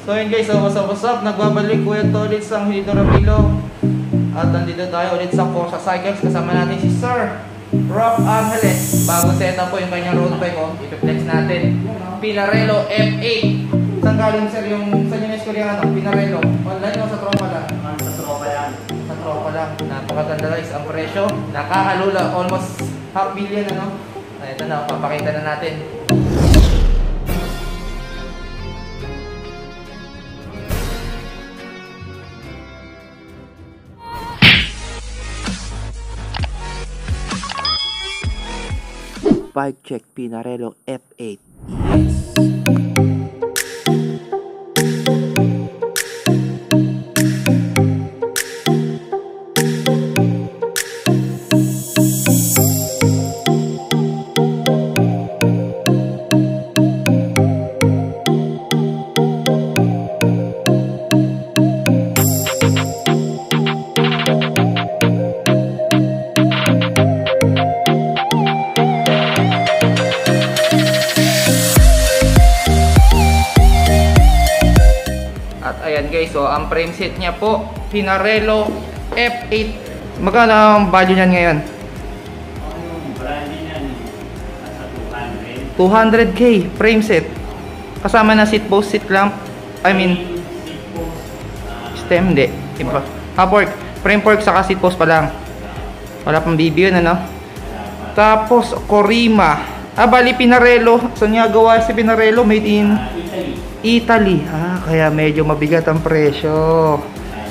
So yun guys, what's up? Nagbabalik Kuya ulit sa Hilito Rapilo. At nandito tayo ulit sa Forza Cycles. Kasama natin si Sir Rock Angeles. Bago setup po yung kanyang road bike, ipiplex natin. Pinarello F8. Saan galing sir yung sa Yunes Koreano? Pinarello. Online o sa tropa lang? Sa tropa lang. Sa tropa lang. Napakaganda guys ang presyo. Nakakalula. Almost half billion ano. Ito na, papakita na natin. Bike check Pinarello F8. Yes. Ayan guys, so ang frame set niya po Pinarello F8. Magkano ang value niyan ngayon? Yung brand niyan nasa 200. 200k frame set. Kasama na seat post, seat clamp. I mean seat post, stem, hindi. Iba. Fork. Frame fork saka seat post pa lang. Wala pang BB yun ano. Tapos Corima. Bali Pinarello. Saan niya gawa si Pinarello? Made in Italy. Kaya medyo mabigat ang presyo.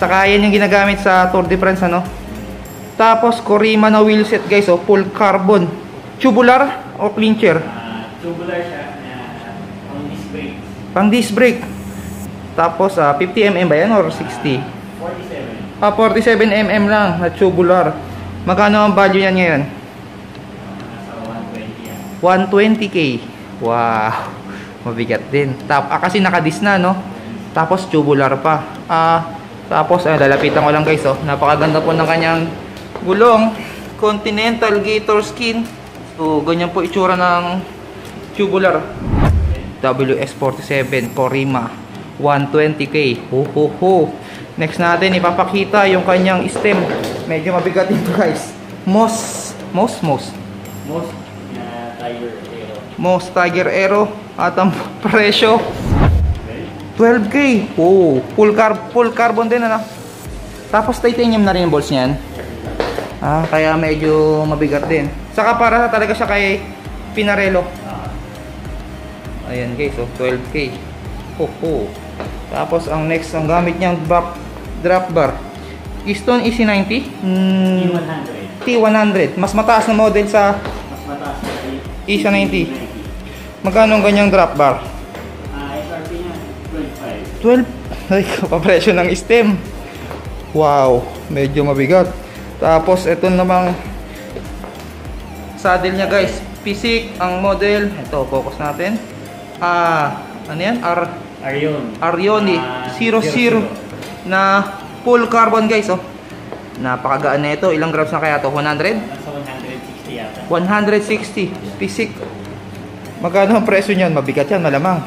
Saka yan yung ginagamit sa Tour de France ano. Tapos Corima na wheelset guys, full carbon. Tubular o clincher? Tubular siya. Pang disc brake. Pang disc brake. Tapos 50mm ba yan or 60? 47. 47mm lang na tubular. Magkano ang value yan ngayon? Nasa 120 yan. 120k. Wow. Mabigat din. Kasi nakadis na no. Tapos tubular pa. Tapos lalapitan ko lang guys napakaganda po ng kanyang gulong. Continental Gator skin. So ganyan po itsura ng tubular. WS47 Corima 120k. Next natin ipapakita yung kanyang stem. Medyo mabigat ito guys. Moss Tiger Aero. At ang presyo 12k. Full carbon din ano. Tapos titanium na rin yung bolts niyan. Kaya medyo mabigat din. Saka para talaga siya kay Pinarello. Ayan guys, 12k. Tapos ang next, ang gamit niyang drop bar Keystone EC90 T100. Mas mataas na model sa EC90. Magkano ang ganyang drop bar? SRP niya 12. Ay, kapapresyo ng stem. Wow, medyo mabigat. Tapos ito namang saddle niya guys, Pisik ang model. Ito, focus natin. Ano yan? Arione 00 na full carbon guys Napakagaan na ito. Ilang grams na kaya to? 100? Nasa 160 yata. 160 Pisik. Magkano ang presyo niyan? Mabigat yan, malamang.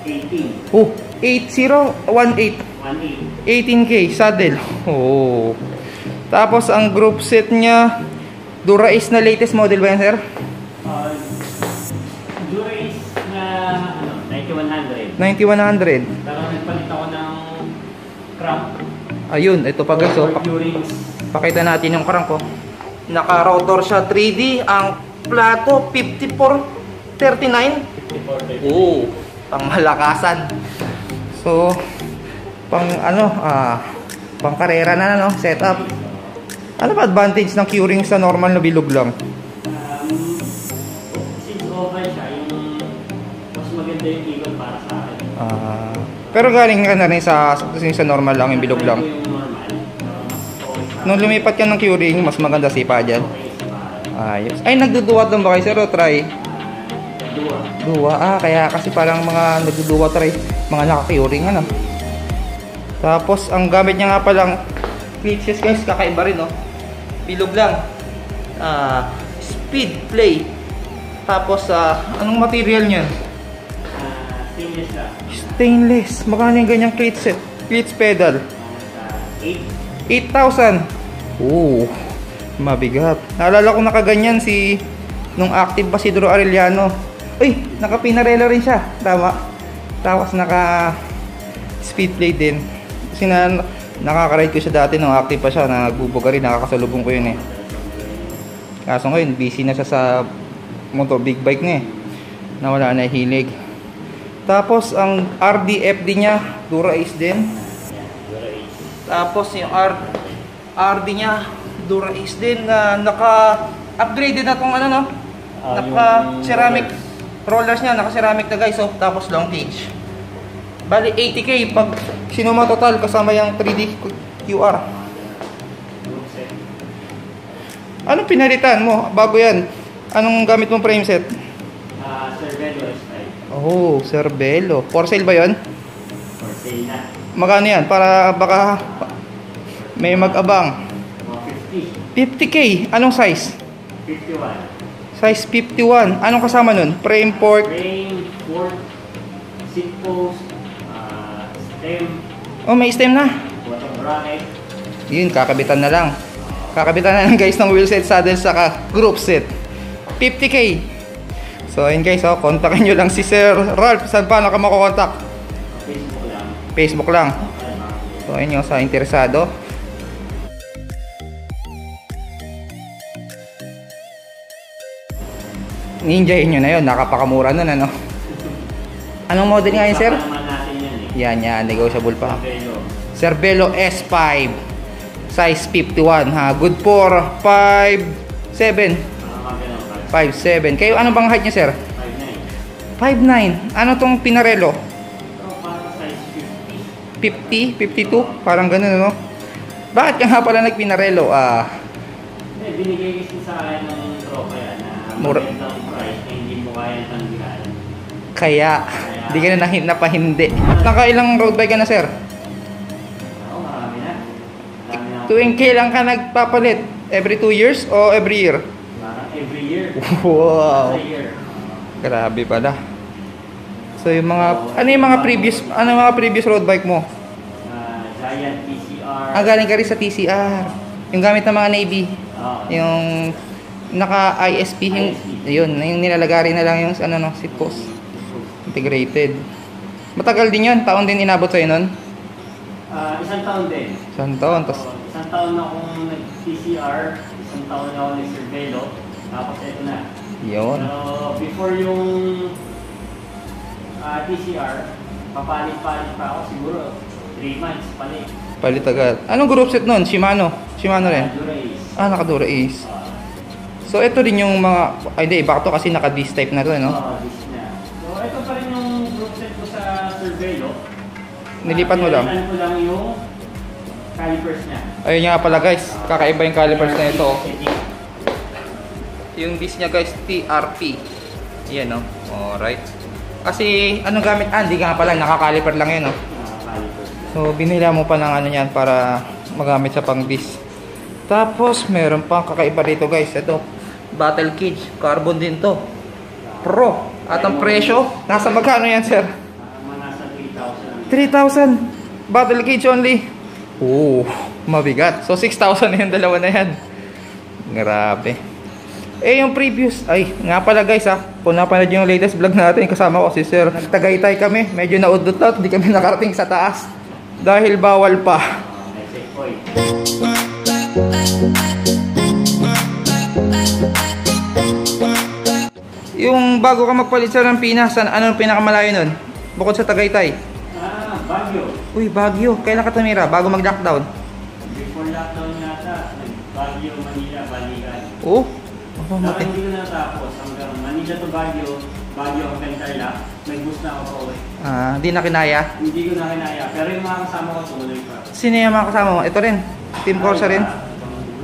18. 18k saddle. Tapos ang group set niya, Dura-Ace na latest model ba yan, sir? Dura-Ace na 9100. 9100. Pero nagpalit ako ng crank. Ayun, ito pa guys. Pakita natin yung crank ko. Naka-rotor siya 3D. Ang plato 5439. Pang malakasan. So, pang pang karera na setup. Ano ba advantage ng Q-ring sa normal na bilog lang? Since oval siya, yung mas maganda yung ikot para sa akin. Pero galing ka na rin sa normal lang, yung bilog lang. Nung lumipat ka ng Q-ring, mas maganda sipa dyan. Ayos. Ay, nagduduwat lang ba kayo sir o try? Duwa. Kaya kasi parang mga nagduduwa try, mga naka-Q-ring Tapos ang gamit niya nga palang glitches guys, kakaiba rin bilog lang. Speed play. Tapos anong material niyan? Stainless lang. Stainless. Magkano yung ganyang cleat set? Cleats pedal? 8,000. Oo. Mabigat. Naalala ko nakaganyan nung active pa si Drew Arellano. Uy, naka-Pinarello rin siya. Tama. Tapos naka speed plate din. Kasi nakaka-ride ko siya dati nung active pa siya. Nagbubuga rin. Nakakasalubong ko yun eh. Kaso ngayon, busy na siya sa motor big bike niya eh. Nawala na hilig. Tapos ang RDFD niya, Dura Ace din. Tapos yung RD niya, Dura Ace din na naka-upgraded na tong ano no. Naka-ceramic rollers niya, naka-ceramic na guys. So, tapos long cage. Bali 80k pag sinuma total kasama yung 3D QR. Anong pinalitan mo bago yan? Anong gamit mong frame set? Cervelo S5. Oh, Cervelo. For sale ba yun? For sale na. Magkano yan? Para baka may mag-abang. 50. 50k. Anong size? 51. Size 51. Anong kasama nun? Frame, fork? Frame, fork, seat post, stem, Oh, may stem na. bottom bracket. Yun, kakabitan na lang. Kakabitan na lang guys ng wheelset, saddle, saka group set. 50k. So, ayun guys, oh, kontakin nyo lang si Sir Ralph. Saan pa naka makokontak? Facebook lang. Facebook lang. So, ayun yung sa interesado. Ninjahin nyo na yun. Nakapakamura nun, ano? Anong model nga yun, sir? Naman natin yan eh. Yan. Negotiable pa. Cervelo. Cervelo S5. Size 51, ha? Good for 5'7". 5'7". Kayo, ano bang height nyo, sir? 5'9". 5'9". Ano tong Pinarello? Ito para size 50. 50? 52? Parang ganun, ano? Bakit ka nga pala nag-Pinarello? Binigay kasi sa akin ng tropa yan na Mura. magandang price na hindi mo kaya tanggihan. Kaya, di ka na napahindi. Nakailang road bike ka na, sir? Oo, marami na. Marami na. Tuwing kailan ka nagpapalit? Every 2 years o every year? Parang every year. Wow! Every year. Grabe pala. So yung mga, ano yung mga previous road bike mo? Giant TCR. Galing ka rin sa TCR. Yung gamit ng mga Navy. Yung naka-ISP. Yung nilalagari na lang yung ano, no, seat post. Integrated. Matagal din yun. Taon din inabot sa'yo nun? Isang taon din. Isang taon. Tas, Isang taon na akong nag-TCR. Isang taon na akong nag-Cervelo. Tapos ito na. yun. So, before yung TCR, papalit-palit pa ako siguro 3 months palit. Palit agad. Anong group set nun? Shimano? Shimano rin? Dura Ace. Nakadura Ace. So ito din yung mga, ay hindi, baka to kasi naka-disc type na to, no? This na. So, ito pa rin yung group set ko sa Cervelo. Nilipat mo lang? Nilipat ko lang yung calipers niya. Ayun nga pala guys, kakaiba yung calipers na ito. Yung disc niya guys, TRP. Yan, no? Alright. Kasi, anong gamit? Hindi nga pala, nakakaliper lang yun, no? Calipers. So, binila mo pa ng ano yan para magamit sa pang disc. Tapos, meron pang kakaiba dito guys. Ito, battle cage. Carbon din to. Pro. At ang presyo, nasa magkano yan, sir? Mga nasa 3,000. 3,000. Battle cage only. Mabigat. So, 6,000 na yung dalawa na yan. Grabe. Yung previous, nga pala guys kung napanood yung latest vlog natin, kasama ko si Sir. Nagtagaytay kami, medyo naudot na, hindi kami nakarating sa taas. Dahil bawal pa. May checkpoint. Yung bago ka magpalit sa ng Pinas, anong pinakamalayo nun? Bukod sa Tagaytay? Baguio. Uy, Baguio. Kailan ka tumira? Bago mag-lockdown? Before lockdown yata, Baguio, Manila, Balikan. Mati. Hindi ko natapos hanggang Manila to Baguio, Baguio hanggang Tarlac. May bus na ako pa uwi. Hindi na kinaya? Hindi ko na kinaya, pero yung mga kasama ko tumuloy pa. Sino yung mga kasama mo? Ito rin? Team Corsa rin?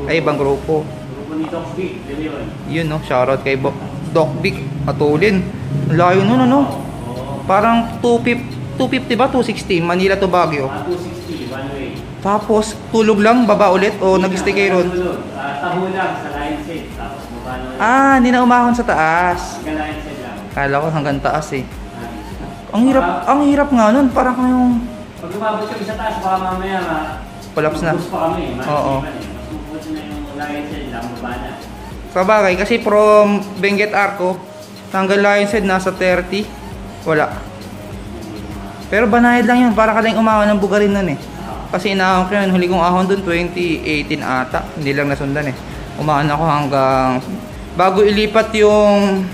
Ay, ibang grupo. Grupo ni Doc Vic, yun. Yun, no? Shoutout kay Doc Vic. Atulin. Layo nun, ano? Parang 250 ba? 260? Manila to Baguio. 260, one way. Tapos, tulog lang? Baba ulit? O nag-stay kayo ron? Taho lang sa Lion's Head, tapos baba na ulit. Hindi na umahon sa taas. Hanggang Lion's Head lang. Kala ko hanggang taas eh. Ang hirap nga nun, parang kayong... Pag lumabot kami sa taas, baka mamaya collapse na. Bus pa kami, Oo. mas bubuti na yung Lion's Head lang, baba na. Sabagay, kasi from Benguet Arco hanggang Lion's Head nasa 30. Wala. Pero banayad lang yun, para ka lang umahon ng bugarin nun eh. Kasi inaahon ko yun, huli kong ahon dun 2018 ata. Hindi lang nasundan eh. Umahon ako hanggang bago ilipat yung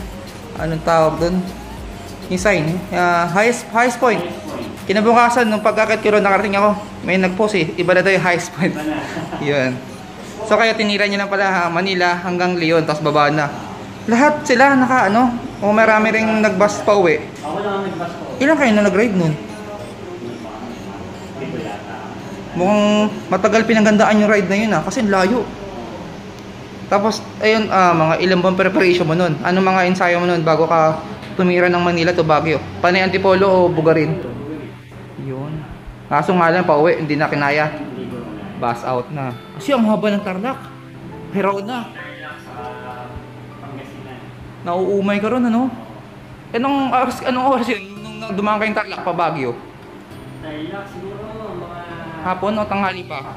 anong tawag dun? Yung sign, highest point. Kinabukasan, nung pagkakit ko ron, nakarating ako, may nag-post eh, iba na daw yung highest point. Yun. So kaya tinira niya lang pala Manila hanggang Leon, tapos baba na. Lahat sila o marami ring nag-bus pa uwi. Ako lang nag-bus po. Ilan kayo na nag-ride nun? Mukhang matagal pinagandaan yung ride na yun kasi layo. Tapos, ayun, mga ilang bang preparation mo nun? Ano mga ensayo mo nun bago ka tumira ng Manila to Baguio? Panay Antipolo o Bugarin? Yun. Kaso nga lang, pauwi, hindi na kinaya. Bus out na. Kasi ang haba ng Tarlac. Hiraw na. Nauumay ka ron, ano? Anong oras yun? Nung dumaan kayong Tarlac pa Baguio? Siguro mga... Hapon o tanghali pa?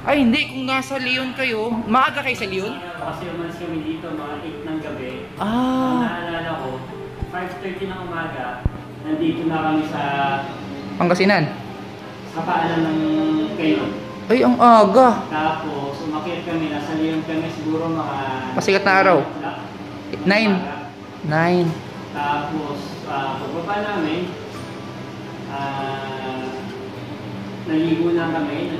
Ay hindi, kung nasa Leon kayo, maaga kayo sa Leon? Kasi umalis kami dito, mga 8 ng gabi. Ah. Naalala ko, 5:30 ng umaga, nandito na kami sa Pangasinan? sa paanan ng Quezon. Ay, ang aga. Tapos, umakyat kami, nasa Leon kami siguro mga... Pasikat na araw? 9. Tapos, pagbaba namin, naligo na kami.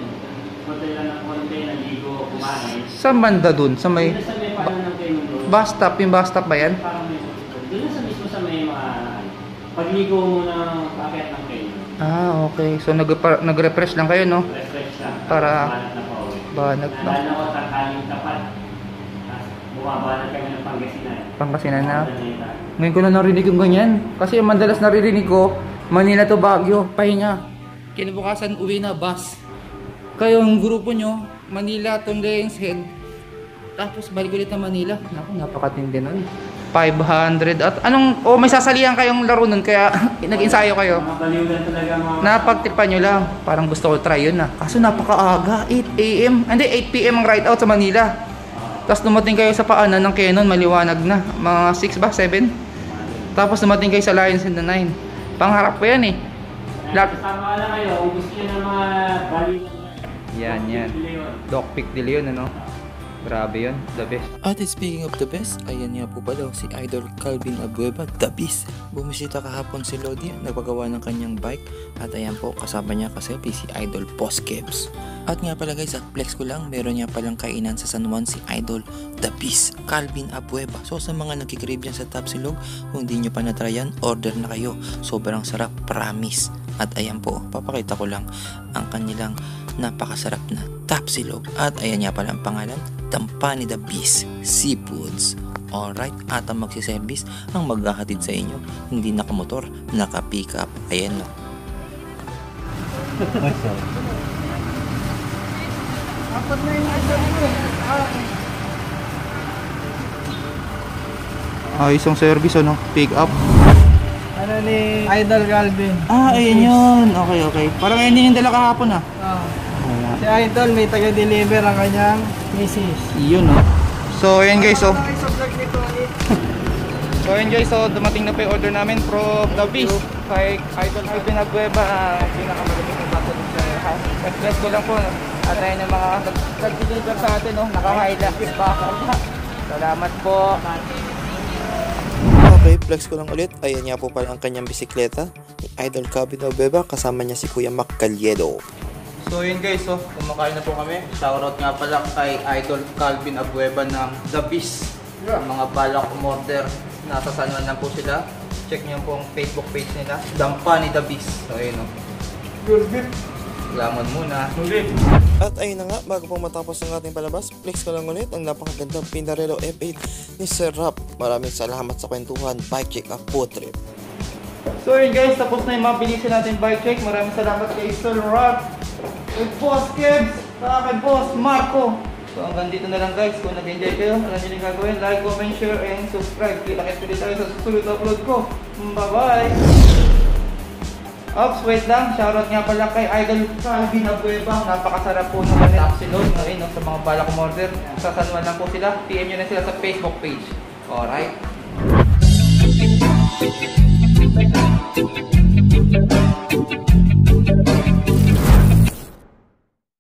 Konti lang ng konti, naligo, kumain. Saan banda dun? Sa may... Doon sa may paanan ng Quezon doon. Bus stop? Yung bus stop ba yan? Parang may doon sa mismo sa may mga... Pagligo mo ng packet ng Quezon. Ah, okay. So nag-refresh lang kayo, no? Refresh lang. Para... Banat na pauwi. Banat na. Naalala ko, tanghaling tapat. Bumabanat kami ng Pangasinan na. Ngayon ko na narinig yung ganyan. Kasi madalas naririnig ko, Manila to Baguio, pahinga. Kinabukasan, uwi na, bus. Kayo yung grupo nyo, Manila to Lion's Head. Tapos balik ulit na Manila. Naku, napakatindi nun. 500 at anong, may sasalihan kayong laro nun, kaya nag-ensayo kayo. Mabaliwlan talaga mga... Napagtipan nyo lang. Parang gusto ko try yun na. Kaso napakaaga, 8 AM. Hindi, 8 PM ang ride out sa Manila. Tapos dumating kayo sa paanan ng Quezon, maliwanag na. Mga 6 ba? 7? Tapos dumating kayo sa Lion's Head na 9. Pangharap ko yan eh. Kasama lang kayo, kung gusto nyo ng mga baliwlan. Yan. Doc Pic de Leon, ano? Grabe yun, the best. At speaking of the best, ayan nga po pala si Idol Calvin Abueva, the beast. Bumisita kahapon si Lodi, nagpagawa ng kanyang bike. At ayan po, kasama niya kaselfie si Idol Poskebs. At nga pala guys, flex ko lang, meron niya palang kainan sa San Juan si Idol the beast, Calvin Abueva. So sa mga nagkikrib dyan sa Tapsilog, kung di nyo pa na-try yan, order na kayo. Sobrang sarap, promise. At ayan po, papakita ko lang ang kanilang napakasarap na Tapsilog. At ayan nga pala ang pangalan, Dampani the Beast Seafoods. Alright, at ang magsiservice ang maghahatid sa inyo, hindi nakamotor, naka-pick up. Ayan no. Ayos ang service, ano? Pick up. Ano ni Idol Calvin? Ah, ayun yun. Okay. Parang ayun din yung dala kahapon, ah. Si Idol may taga-deliver ang kanyang misis. Yun, no? So, ayun guys, so ayun guys, so dumating na pa yung order namin from The Beast kay Idol Calvin Abueva, pinakamalapit na bato dun sa house. Express ko lang po, no? At ayun yung mga nag-deliver sa atin, no? Naka-Hilux baka. Salamat po. Okay, flex ko lang ulit. Ayan nga po pala ang kanyang bisikleta ni Idol Calvin Abueva, kasama niya si Kuya Mac Caliedo. So yun guys, so kumakain na po kami. Shoutout nga pala kay Idol Calvin Abueva ng The Beast. Ang mga balak umorder, nasa San Juan lang po sila. Check nyo po ang Facebook page nila, Dampani The Beast. So ayun o. Lamon muna. At ayun na nga, bago pong matapos ang ating palabas, flex ko lang ulit ang napakagandang Pinarello F8 ni Sir Rap. Maraming salamat sa kwentuhan, bike check up po trip. So yun guys, tapos na yung mabilisan natin bike check. Maraming salamat kay Sir Rap, kay Boss Kebs, kay Boss Marco. So hanggang dito na lang guys. Kung nag-enjoy kayo, alam nyo yung gagawin. Like, comment, share, and subscribe. Kita-kits ulit tayo sa susunod na upload ko. Bye bye! Ops, wait lang. Shoutout nga pala kay Idol Calvin Abueva. Napakasarap po naman ng Axelon ngayon, no, sa mga balak umorder. Sa San Juan lang po sila. PM nyo na sila sa Facebook page. Alright.